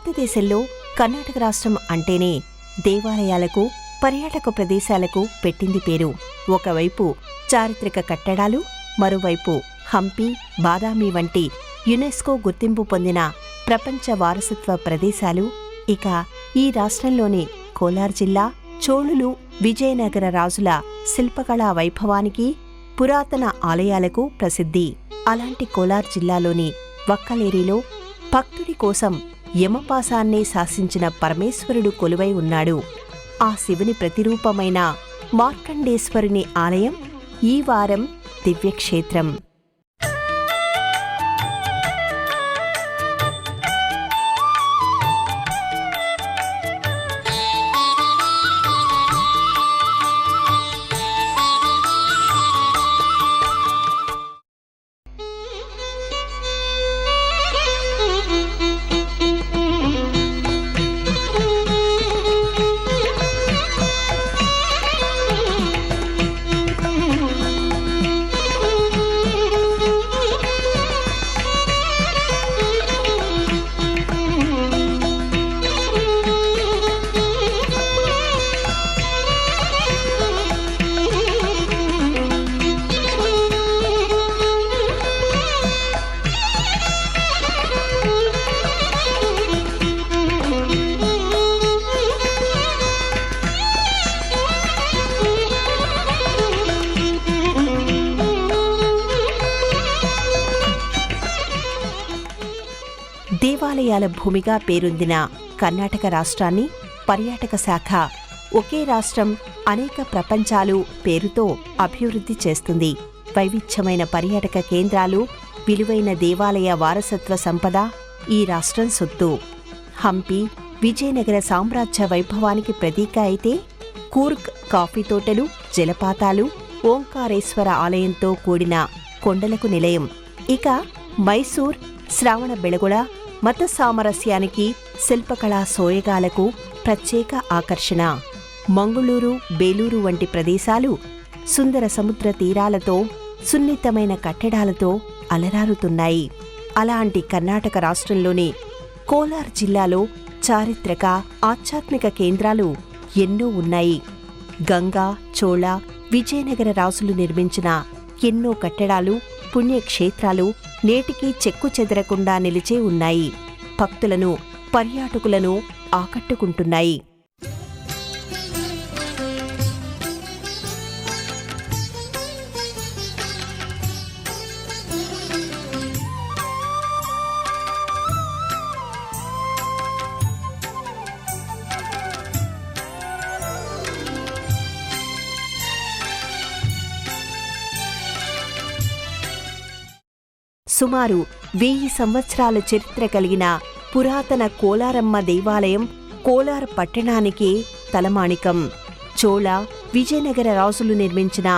భారతదేశంలో కర్ణాటక రాష్ట్రం అంటేనే దేవాలయాలకు, పర్యాటక ప్రదేశాలకు పెట్టింది పేరు. ఒకవైపు చారిత్రక కట్టడాలు, మరోవైపు హంపి, బాదామి వంటి యునెస్కో గుర్తింపు పొందిన ప్రపంచ వారసత్వ ప్రదేశాలు. ఇక ఈ రాష్ట్రంలోని కోలార్ జిల్లా చోళులు, విజయనగర రాజుల శిల్పకళా వైభవానికి, పురాతన ఆలయాలకు ప్రసిద్ధి. అలాంటి కోలార్ జిల్లాలోని వక్కలేరిలో భక్తుడి కోసం యమపాసాన్నే శాసించిన పరమేశ్వరుడు కొలువై ఉన్నాడు. ఆ శివుని ప్రతిరూపమైన మార్కండేశ్వరుని ఆలయం ఈ వారం దివ్యక్షేత్రం. దేవాలయాల భూమిగా పేరొందిన కర్ణాటక రాష్ట్రాన్ని పర్యాటక శాఖ ఒకే రాష్ట్రం అనేక ప్రపంచాలు పేరుతో అభివృద్ధి చేస్తుంది. వైవిధ్యమైన పర్యాటక కేంద్రాలు, విలువైన దేవాలయ వారసత్వ సంపద ఈ రాష్ట్రం సొత్తు. హంపి విజయనగర సామ్రాజ్య వైభవానికి ప్రతీక అయితే, కూర్గ్ కాఫీ తోటలు, జలపాతాలు, ఓంకారేశ్వర ఆలయంతో కూడిన కొండలకు నిలయం. ఇక మైసూర్ శ్రావణ బెళగుళ మత సామరస్యానికి, శిల్పకళా సోయగాలకు ప్రత్యేక ఆకర్షణ. మంగుళూరు, బేలూరు వంటి ప్రదేశాలు సుందర సముద్ర తీరాలతో, సున్నితమైన కట్టడాలతో అలరారుతున్నాయి. అలాంటి కర్ణాటక రాష్ట్రంలోని కోలార్ జిల్లాలో చారిత్రక, ఆధ్యాత్మిక కేంద్రాలు ఎన్నో ఉన్నాయి. గంగా, చోళ, విజయనగర రాజులు నిర్మించిన ఎన్నో కట్టడాలు, పుణ్యక్షేత్రాలు నేటికీ చెక్కు చెదరకుండా నిలిచే ఉన్నాయి. భక్తులను, పర్యాటకులను ఆకట్టుకుంటున్నాయి. సుమారు 1000 సంవత్సరాల చరిత్ర కలిగిన పురాతన కోలారమ్మ దేవాలయం కోలార్ పట్టణానికే తలమాణికం. చోళ, విజయనగర రాజులు నిర్మించిన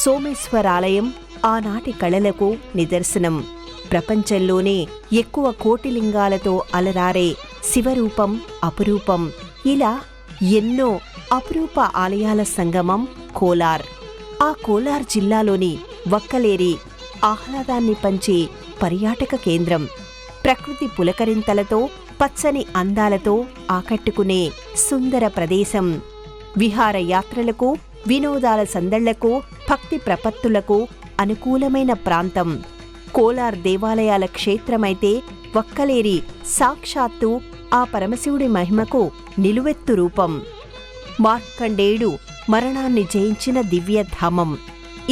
సోమేశ్వరాలయం ఆనాటి కళలకు నిదర్శనం. ప్రపంచంలోనే ఎక్కువ కోటిలింగాలతో అలరారే శివరూపం అపురూపం. ఇలా ఎన్నో అపురూప ఆలయాల సంగమం కోలార్. ఆ కోలార్ జిల్లాలోని వక్కలేరి ఆహ్లాదాన్ని పంచే పర్యాటక కేంద్రం. ప్రకృతి పులకరింతలతో, పచ్చని అందాలతో ఆకట్టుకునే సుందర ప్రదేశం. విహారయాత్రలకు, వినోదాల సందళ్లకు, భక్తి ప్రపత్తులకు అనుకూలమైన ప్రాంతం. కోలార్ దేవాలయాల క్షేత్రమైతే వక్కలేరి సాక్షాత్తు ఆ పరమశివుడి మహిమకు నిలువెత్తు రూపం. మార్కండేయుడు మరణాన్ని జయించిన దివ్యధామం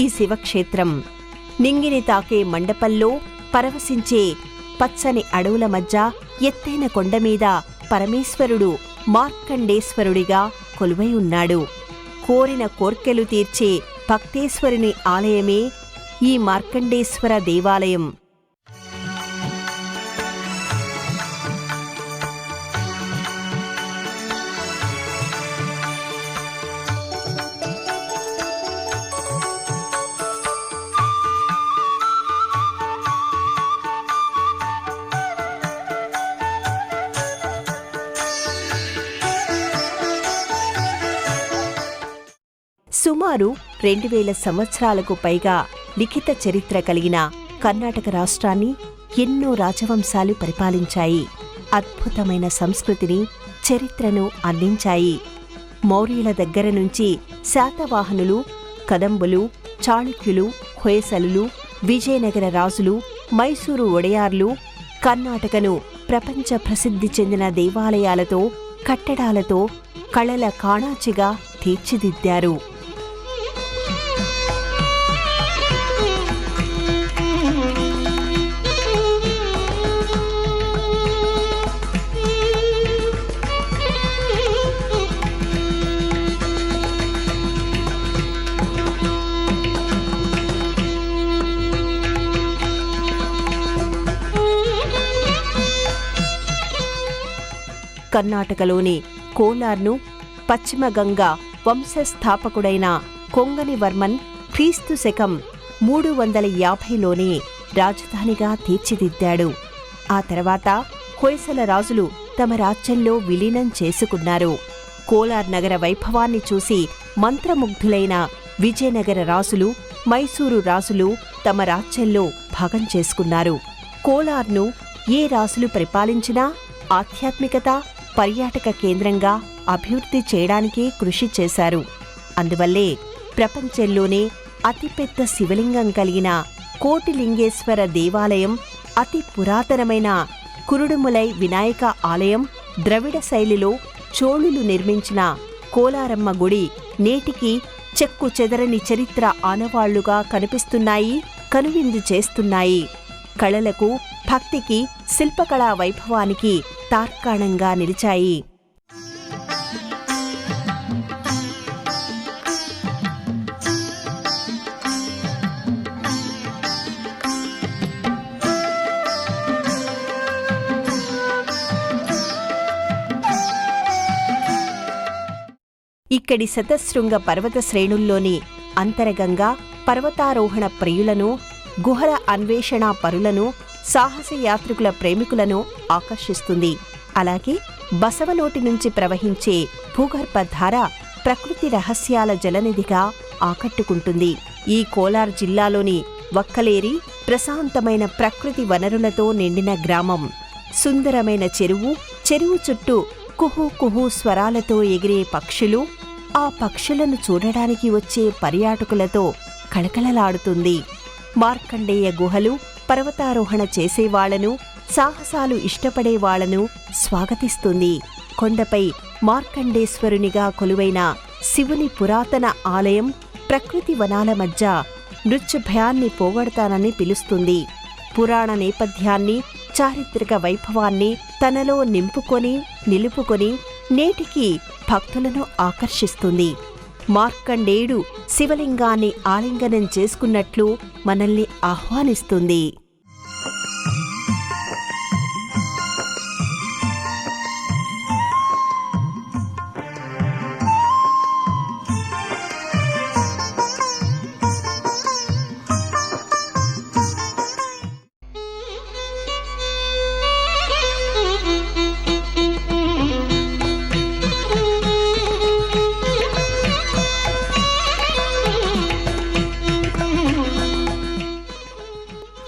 ఈ శివక్షేత్రం. నింగిని తాకే మండపంలో పరవశించే పచ్చని అడవుల మధ్య ఎత్తైన కొండమీద పరమేశ్వరుడు మార్కండేశ్వరుడిగా కొలువై ఉన్నాడు. కోరిన కోర్కెలు తీర్చే భక్తేశ్వరుని ఆలయమే ఈ మార్కండేశ్వర దేవాలయం. సుమారు 2000 సంవత్సరాలకు పైగా లిఖిత చరిత్ర కలిగిన కర్ణాటక రాష్ట్రాన్ని ఎన్నో రాజవంశాలు పరిపాలించాయి. అద్భుతమైన సంస్కృతిని, చరిత్రను అందించాయి. మౌర్యుల దగ్గర నుంచి శాతవాహనులు, కదంబులు, చాళుక్యులు, హొయసలులు, విజయనగర రాజులు, మైసూరు ఒడయార్లు కర్ణాటకను ప్రపంచ ప్రసిద్ధి చెందిన దేవాలయాలతో, కట్టడాలతో కళల కాణాచిగా తీర్చిదిద్దారు. కర్ణాటకలోని కోలార్ను పశ్చిమ గంగా వంశస్థాపకుడైన కొంగనివర్మన్ క్రీస్తు శకం 350లోనే రాజధానిగా తీర్చిదిద్దాడు. ఆ తర్వాత హొయసల రాజులు తమ రాజ్యంలో విలీనం చేసుకున్నారు. కోలార్ నగర వైభవాన్ని చూసి మంత్రముగ్ధులైన విజయనగర రాజులు, మైసూరు రాజులు తమ రాజ్యంలో భాగం చేసుకున్నారు. కోలార్ను ఏ రాజులు పరిపాలించినా ఆధ్యాత్మికత, పర్యాటక కేంద్రంగా అభివృద్ధి చేయడానికే కృషి చేశారు. అందువల్లే ప్రపంచంలోనే అతిపెద్ద శివలింగం కలిగిన కోటిలింగేశ్వర దేవాలయం, అతి పురాతనమైన కురుడుములై వినాయక ఆలయం, ద్రవిడ శైలిలో చోళులు నిర్మించిన కోలారమ్మ గుడి నేటికి చెక్కు చెదరని చరిత్ర ఆనవాళ్లుగా కనిపిస్తున్నాయి, కనువిందు చేస్తున్నాయి. కళలకు, భక్తికి, శిల్పకళా వైభవానికి తార్కాణంగా నిలిచాయి. ఇక్కడి శతశృంగ పర్వత శ్రేణుల్లోని అంతరగంగా పర్వతారోహణ ప్రియులను, గుహల అన్వేషణ పరులను, సాహసయాత్రికుల ప్రేమికులను ఆకర్షిస్తుంది. అలాగే బసవనోటి నుంచి ప్రవహించే భూగర్భధార ప్రకృతి రహస్యాల జలనిధిగా ఆకట్టుకుంటుంది. ఈ కోలార్ జిల్లాలోని వక్కలేరి ప్రశాంతమైన ప్రకృతి వనరులతో నిండిన గ్రామం. సుందరమైన చెరువు, చెరువు చుట్టూ కుహు కుహు స్వరాలతో ఎగిరే పక్షులు, ఆ పక్షులను చూడడానికి వచ్చే పర్యాటకులతో కళకళలాడుతుంది. మార్కండేయ గుహలు పర్వతారోహణ చేసేవాళ్లను, సాహసాలు ఇష్టపడేవాళ్లను స్వాగతిస్తుంది. కొండపై మార్కండేశ్వరునిగా కొలువైన శివుని పురాతన ఆలయం ప్రకృతి వనాల మధ్య మృత్యుభయాన్ని పోగొడతానని పిలుస్తుంది. పురాణ నేపథ్యాన్ని, చారిత్రక వైభవాన్ని తనలో నిలుపుకొని నేటికి భక్తులను ఆకర్షిస్తుంది. మార్కండేయుడు శివలింగాన్ని ఆలింగనం చేసుకున్నట్లు మనల్ని ఆహ్వానిస్తుంది.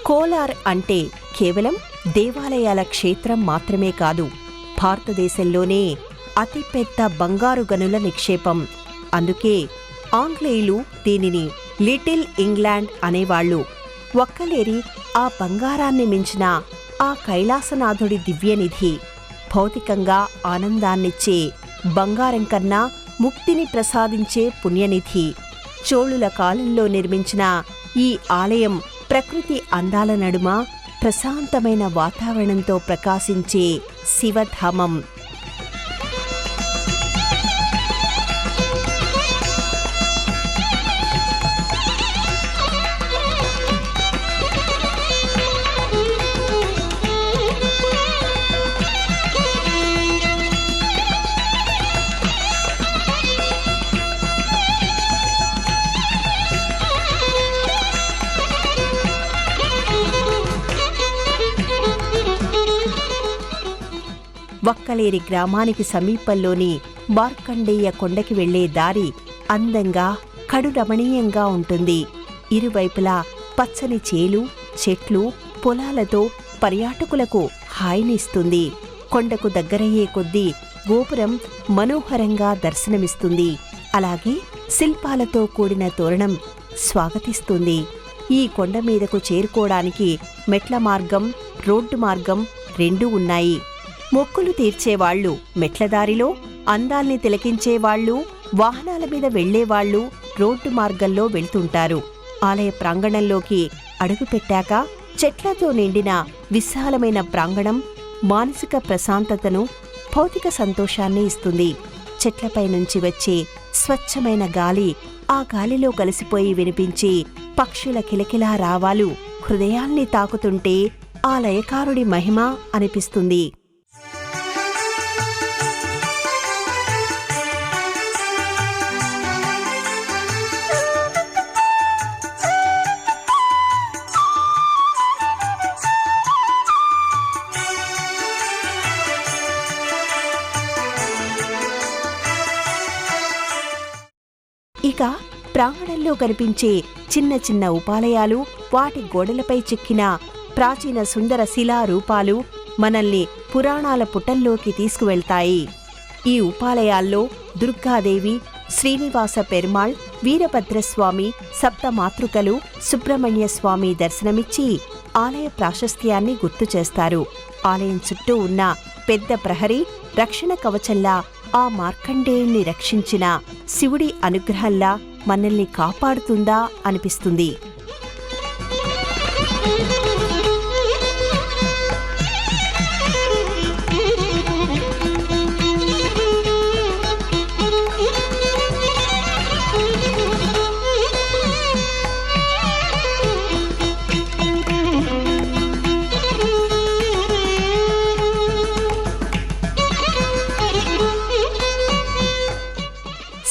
కోలార్ అంటే కేవలం దేవాలయాల క్షేత్రం మాత్రమే కాదు, భారతదేశంలోనే అతిపెద్ద బంగారు గనుల నిక్షేపం. అందుకే ఆంగ్లేయులు దీనిని లిటిల్ ఇంగ్లాండ్ అనేవాళ్లు. ఒక్కలేరి ఆ బంగారాన్ని మించిన ఆ కైలాసనాథుడి దివ్యనిధి. భౌతికంగా ఆనందాన్నిచ్చే బంగారం కన్నా ముక్తిని ప్రసాదించే పుణ్యనిధి. చోళుల కాలంలో నిర్మించిన ఈ ఆలయం ప్రకృతి అందాల నడుమ ప్రశాంతమైన వాతావరణంతో ప్రకాశించే శివధామం. వక్కలేరి గ్రామానికి సమీపంలోని మార్కండేయ కొండకి వెళ్లే దారి అందంగా, కడురమణీయంగా ఉంటుంది. ఇరువైపులా పచ్చని చేలు, చెట్లు, పొలాలతో పర్యాటకులకు హాయినిస్తుంది. కొండకు దగ్గరయ్యే కొద్దీ గోపురం మనోహరంగా దర్శనమిస్తుంది. అలాగే శిల్పాలతో కూడిన తోరణం స్వాగతిస్తుంది. ఈ కొండ మీదకు చేరుకోవడానికి మెట్ల మార్గం, రోడ్డు మార్గం రెండూ ఉన్నాయి. మొక్కులు తీర్చేవాళ్లు మెట్లదారిలో, అందాల్ని తిలకించేవాళ్లు, వాహనాల మీద వెళ్లేవాళ్లు రోడ్డు మార్గంలో వెళ్తుంటారు. ఆలయ ప్రాంగణంలోకి అడుగుపెట్టాక చెట్లతో నిండిన విశాలమైన ప్రాంగణం మానసిక ప్రశాంతతను, భౌతిక సంతోషాన్ని ఇస్తుంది. చెట్లపై నుంచి వచ్చే స్వచ్ఛమైన గాలి, ఆ గాలిలో కలిసిపోయి వినిపించే పక్షుల కిలకిలా రావాలు హృదయాల్ని తాకుతుంటే ఆ లయకారుడి మహిమ అనిపిస్తుంది. ఇక ప్రాంగణంలో కనిపించే చిన్న చిన్న ఉపాలయాలు, వాటి గోడలపై చెక్కిన ప్రాచీన సుందర శిలా రూపాలు మనల్ని పురాణాల పుటల్లోకి తీసుకువెళ్తాయి. ఈ ఉపాలయాల్లో దుర్గాదేవి, శ్రీనివాస పెరుమాళ్, వీరభద్రస్వామి, సప్తమాతృకలు, సుబ్రహ్మణ్య స్వామి దర్శనమిచ్చి ఆలయ ప్రాశస్త్యాన్ని గుర్తుచేస్తారు. ఆలయం చుట్టూ ఉన్న పెద్ద ప్రహరీ రక్షణ కవచంలా, ఆ మార్కండేయుణ్ణి రక్షించిన శివుడి అనుగ్రహంలా మనల్ని కాపాడుతుందా అనిపిస్తుంది.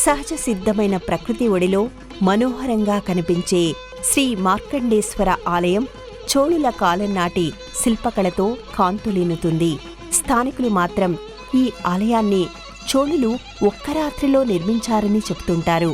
సహజ సిద్ధమైన ప్రకృతి ఒడిలో మనోహరంగా కనిపించే శ్రీ మార్కండేశ్వర ఆలయం చోళుల కాలం నాటి శిల్పకళతో కాంతులీనుతుంది. స్థానికులు మాత్రం ఈ ఆలయాన్ని చోళులు ఒక్క రాత్రిలో నిర్మించారని చెబుతుంటారు.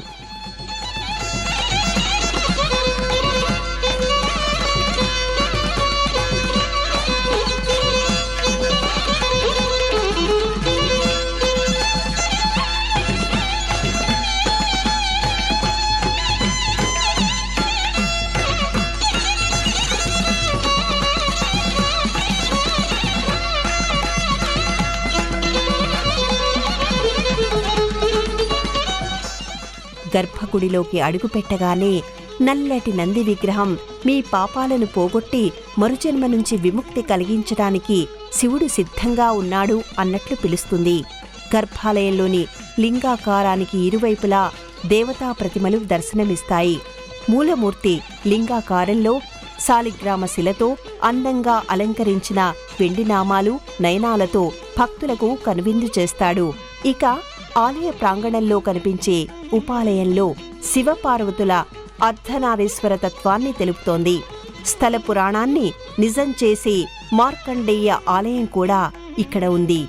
గర్భగుడిలోకి అడుగుపెట్టగానే నల్లటి నంది విగ్రహం మీ పాపాలను పోగొట్టి మరుజన్మ నుంచి విముక్తి కలిగించడానికి శివుడు సిద్ధంగా ఉన్నాడు అన్నట్లు పిలుస్తుంది. గర్భాలయంలోని లింగాకారానికి ఇరువైపులా దేవతా ప్రతిమలు దర్శనమిస్తాయి. మూలమూర్తి లింగాకారంలో శాలిగ్రామ శిలతో అందంగా అలంకరించిన వెండి నామాలు, నయనాలతో భక్తులకు కనువిందు చేస్తాడు. ఇక ఆలయ ప్రాంగణంలో కనిపించే ఉపాలయంలో శివపార్వతుల అర్ధనారీశ్వర తత్వాన్ని తెలుపుతోంది. స్థల పురాణాన్ని నిజం చేసే మార్కండేయ ఆలయం కూడా ఇక్కడ ఉంది.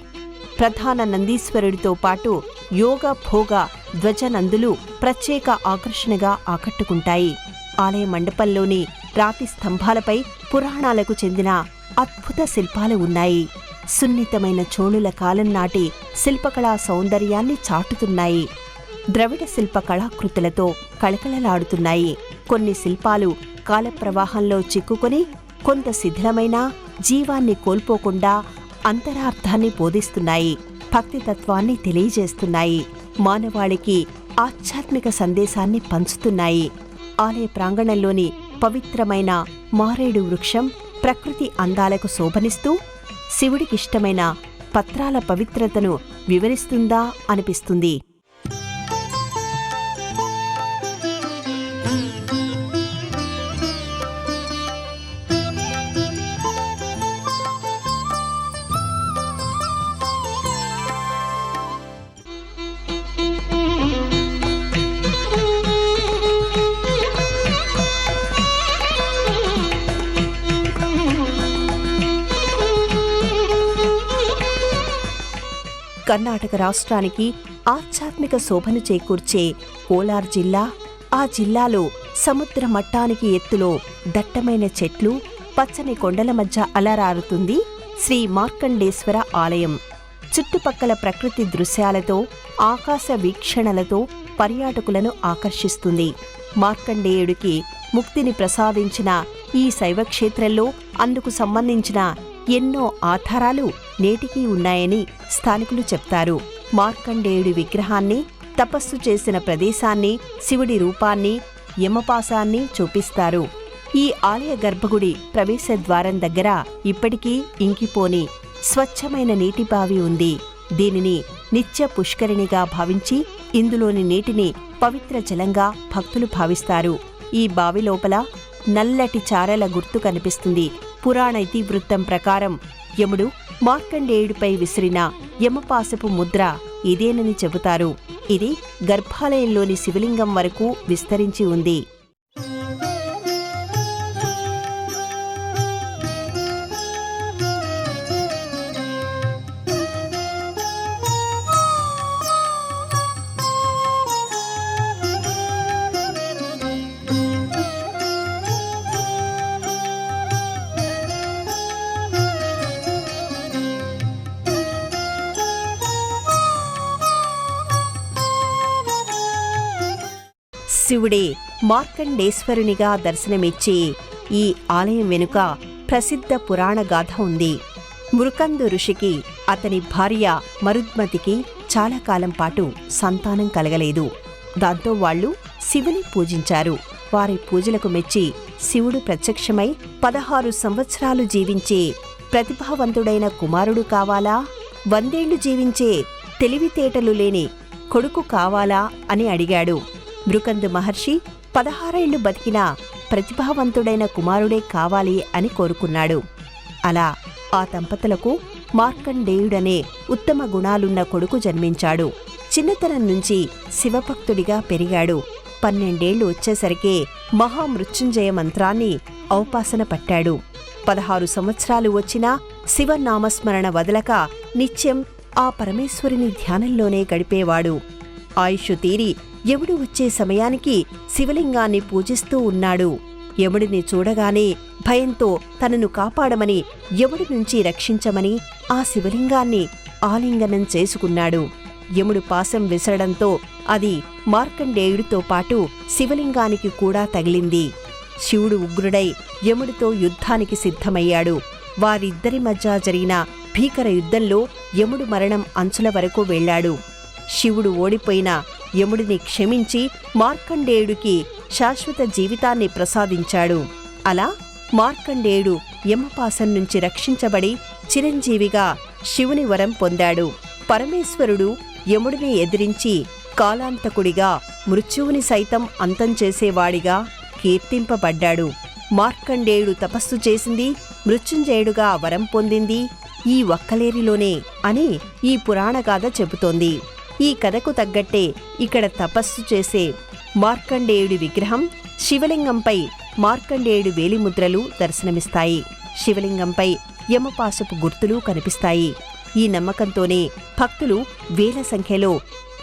ప్రధాన నందీశ్వరుడితో పాటు యోగ భోగ ధ్వజనందులు ప్రత్యేక ఆకర్షణగా ఆకట్టుకుంటాయి. ఆలయ మండపంలోని రాతి స్తంభాలపై పురాణాలకు చెందిన అద్భుత శిల్పాలు ఉన్నాయి. సున్నితమైన చోళుల కాలం నాటి శిల్పకళా సౌందర్యాన్ని చాటుతున్నాయి. ద్రవిడ శిల్ప కళాకృతులతో కళకళలాడుతున్నాయి. కొన్ని శిల్పాలు కాలప్రవాహంలో చిక్కుకొని కొంత శిథిలమైన జీవాన్ని కోల్పోకుండా అంతరార్థాన్ని బోధిస్తున్నాయి. భక్తితత్వాన్ని తెలియజేస్తున్నాయి. మానవాళికి ఆధ్యాత్మిక సందేశాన్ని పంచుతున్నాయి. ఆలయ ప్రాంగణంలోని పవిత్రమైన మారేడు వృక్షం ప్రకృతి అందాలకు శోభనిస్తూ శివుడికిష్టమైన పత్రాల పవిత్రతను వివరిస్తుందా అనిపిస్తుంది. కర్ణాటక రాష్ట్రానికి ఆధ్యాత్మిక శోభను చేకూర్చే కోలార్ జిల్లా, ఆ జిల్లాలో సముద్ర మట్టానికి ఎత్తులో దట్టమైన చెట్లు, పచ్చని కొండల మధ్య అలరారుతుంది శ్రీ మార్కండేశ్వర ఆలయం. చుట్టుపక్కల ప్రకృతి దృశ్యాలతో, ఆకాశ వీక్షణలతో పర్యాటకులను ఆకర్షిస్తుంది. మార్కండేయుడికి ముక్తిని ప్రసాదించిన ఈ శైవక్షేత్రంలో అందుకు సంబంధించిన ఎన్నో ఆధారాలు నేటికీ ఉన్నాయని స్థానికులు చెప్తారు. మార్కండేయుడి విగ్రహాన్ని, తపస్సు చేసిన ప్రదేశాన్ని, శివుడి రూపాన్ని, యమపాశాన్ని చూపిస్తారు. ఈ ఆలయ గర్భగుడి ప్రవేశద్వారం దగ్గర ఇప్పటికీ ఇంకిపోని స్వచ్ఛమైన నీటి బావి ఉంది. దీనిని నిత్య పుష్కరిణిగా భావించి ఇందులోని నీటిని పవిత్ర జలంగా భక్తులు భావిస్తారు. ఈ బావి లోపల నల్లటి చారల గుర్తు కనిపిస్తుంది. పురాణ ఇతివృత్తం ప్రకారం యముడు మార్కండేయుడిపై విసిరిన యమపాశపు ముద్ర ఇదేనని చెబుతారు. ఇది గర్భాలయంలోని శివలింగం వరకు విస్తరించి ఉంది. శివుడే మార్కండేశ్వరునిగా దర్శనమిచ్చే ఈ ఆలయం వెనుక ప్రసిద్ధ పురాణ గాథ ఉంది. మృకందు ఋషికి అతని భార్య మరుద్మతికి చాలా కాలం పాటు సంతానం కలగలేదు. దాంతో వాళ్లు శివుని పూజించారు. వారి పూజలకు మెచ్చి శివుడు ప్రత్యక్షమై 16 సంవత్సరాలు జీవించే ప్రతిభావంతుడైన కుమారుడు కావాలా, 100 ఏళ్లు జీవించే తెలివితేటలు లేని కొడుకు కావాలా అని అడిగాడు. మృకందు మహర్షి 16 ఏళ్లు బతికిన ప్రతిభావంతుడైన కుమారుడే కావాలి అని కోరుకున్నాడు. అలా ఆ దంపతులకు మార్కండేయుడనే ఉత్తమ గుణాలున్న కొడుకు జన్మించాడు. చిన్నతనం నుంచి శివభక్తుడిగా పెరిగాడు. 12 ఏళ్లు వచ్చేసరికే మహామృత్యుంజయ మంత్రాన్ని ఔపాసన పట్టాడు. 16 సంవత్సరాలు వచ్చినా శివనామస్మరణ వదలక నిత్యం ఆ పరమేశ్వరుని ధ్యానంలోనే గడిపేవాడు. ఆయుషు తీరి యముడు వచ్చే సమయానికి శివలింగాన్ని పూజిస్తూ ఉన్నాడు. యముడిని చూడగానే భయంతో తనను కాపాడమని, యముడి నుంచి రక్షించమని ఆ శివలింగాన్ని ఆలింగనం చేసుకున్నాడు. యముడు పాశం విసరడంతో అది మార్కండేయుడితో పాటు శివలింగానికి కూడా తగిలింది. శివుడు ఉగ్రుడై యముడితో యుద్ధానికి సిద్ధమయ్యాడు. వారిద్దరి మధ్య జరిగిన భీకర యుద్ధంలో యముడు మరణం అంచుల వరకు వెళ్లాడు. శివుడు ఓడిపోయిన యముడిని క్షమించి మార్కండేయుడికి శాశ్వత జీవితాన్ని ప్రసాదించాడు. అలా మార్కండేయుడు యమపాశం నుంచి రక్షించబడి చిరంజీవిగా శివుని వరం పొందాడు. పరమేశ్వరుడు యముడిని ఎదిరించి కాలాంతకుడిగా, మృత్యువుని సైతం అంతం చేసేవాడిగా కీర్తింపబడ్డాడు. మార్కండేయుడు తపస్సు చేసింది, మృత్యుంజయుడుగా వరం పొందింది ఈ ఒక్కలేరిలోనే అని ఈ పురాణగాథ చెబుతోంది. ఈ కథకు తగ్గట్టే ఇక్కడ తపస్సు చేసే మార్కండేయుడి విగ్రహం, శివలింగంపై మార్కండేయుడి వేలిముద్రలు దర్శనమిస్తాయి. శివలింగంపై యమపాశపు గుర్తులు కనిపిస్తాయి. ఈ నమ్మకంతోనే భక్తులు వేల సంఖ్యలో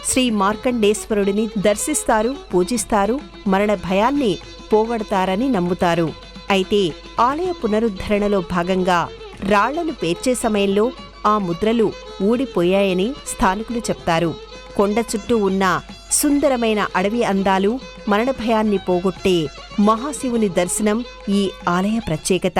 శ్రీ మార్కండేశ్వరుడిని దర్శిస్తారు, పూజిస్తారు, మరణ భయాన్ని పోగొడతారని నమ్ముతారు. అయితే ఆలయ పునరుద్ధరణలో భాగంగా రాళ్లను పేర్చే సమయంలో ఆ ముద్రలు ఊడిపోయాయని స్థానికులు చెప్తారు. కొండ చుట్టూ ఉన్న సుందరమైన అడవి అందాలు, మరణభయాన్ని పోగొట్టే మహాశివుని దర్శనం ఈ ఆలయ ప్రత్యేకత.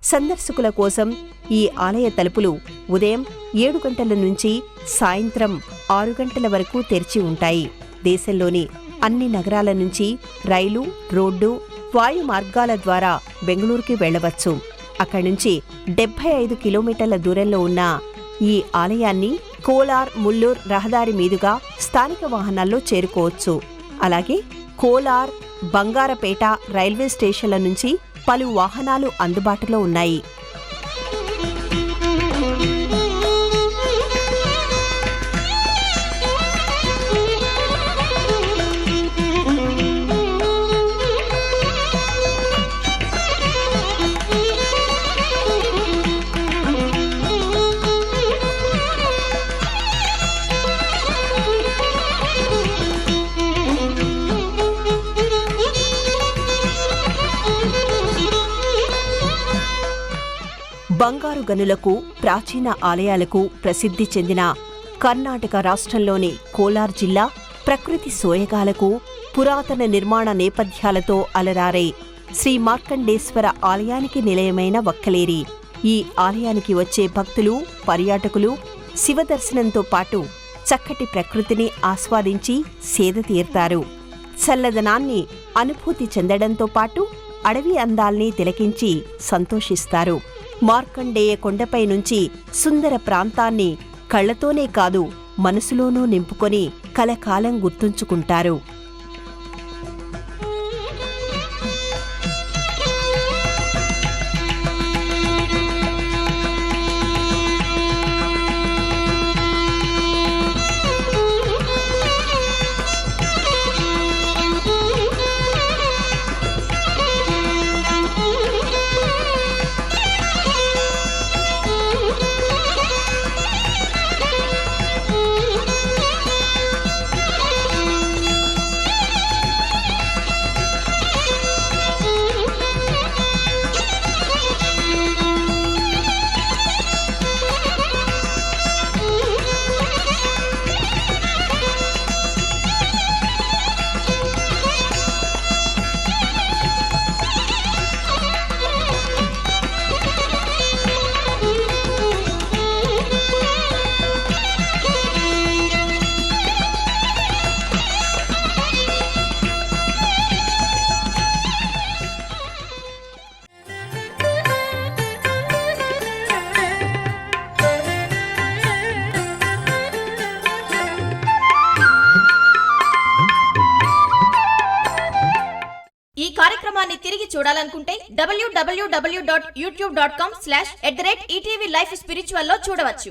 సందర్శకుల కోసం ఈ ఆలయ తలుపులు ఉదయం 7 గంటల నుంచి సాయంత్రం 6 గంటల వరకు తెరిచి ఉంటాయి. దేశంలోని అన్ని నగరాల నుంచి రైలు, రోడ్డు, వాయు మార్గాల ద్వారా బెంగళూరుకి వెళ్లవచ్చు. అక్కడి నుంచి 75 కిలోమీటర్ల దూరంలో ఉన్న ఈ ఆలయాన్ని కోలార్, ముల్లూర్ రహదారి మీదుగా స్థానిక వాహనాల్లో చేరుకోవచ్చు. అలాగే కోలార్, బంగారపేట రైల్వే స్టేషన్ల నుంచి పలు వాహనాలు అందుబాటులో ఉన్నాయి. బంగారు గనులకు, ప్రాచీన ఆలయాలకు ప్రసిద్ధి చెందిన కర్ణాటక రాష్ట్రంలోని కోలార్ జిల్లా ప్రకృతి సోయగాలకు, పురాతన నిర్మాణ నేపథ్యాలతో అలరారే శ్రీ మార్కండేశ్వర ఆలయానికి నిలయమైన వక్కలేరి. ఈ ఆలయానికి వచ్చే భక్తులు, పర్యాటకులు శివదర్శనంతో పాటు చక్కటి ప్రకృతిని ఆస్వాదించి సేద తీరుతారు. చల్లదనాన్ని అనుభూతి చెందడంతో పాటు అడవి అందాల్ని తిలకించి సంతోషిస్తారు. మార్కండేయ కొండపై నుంచి సుందర ప్రాంతాన్ని కళ్లతోనే కాదు మనసులోనూ నింపుకొని కలకాలం గుర్తుంచుకుంటారు. ఈ కార్యక్రమాన్ని తిరిగి చూడాలనుకుంటే www.youtube.com/@ETV Life Spiritual లో చూడవచ్చు.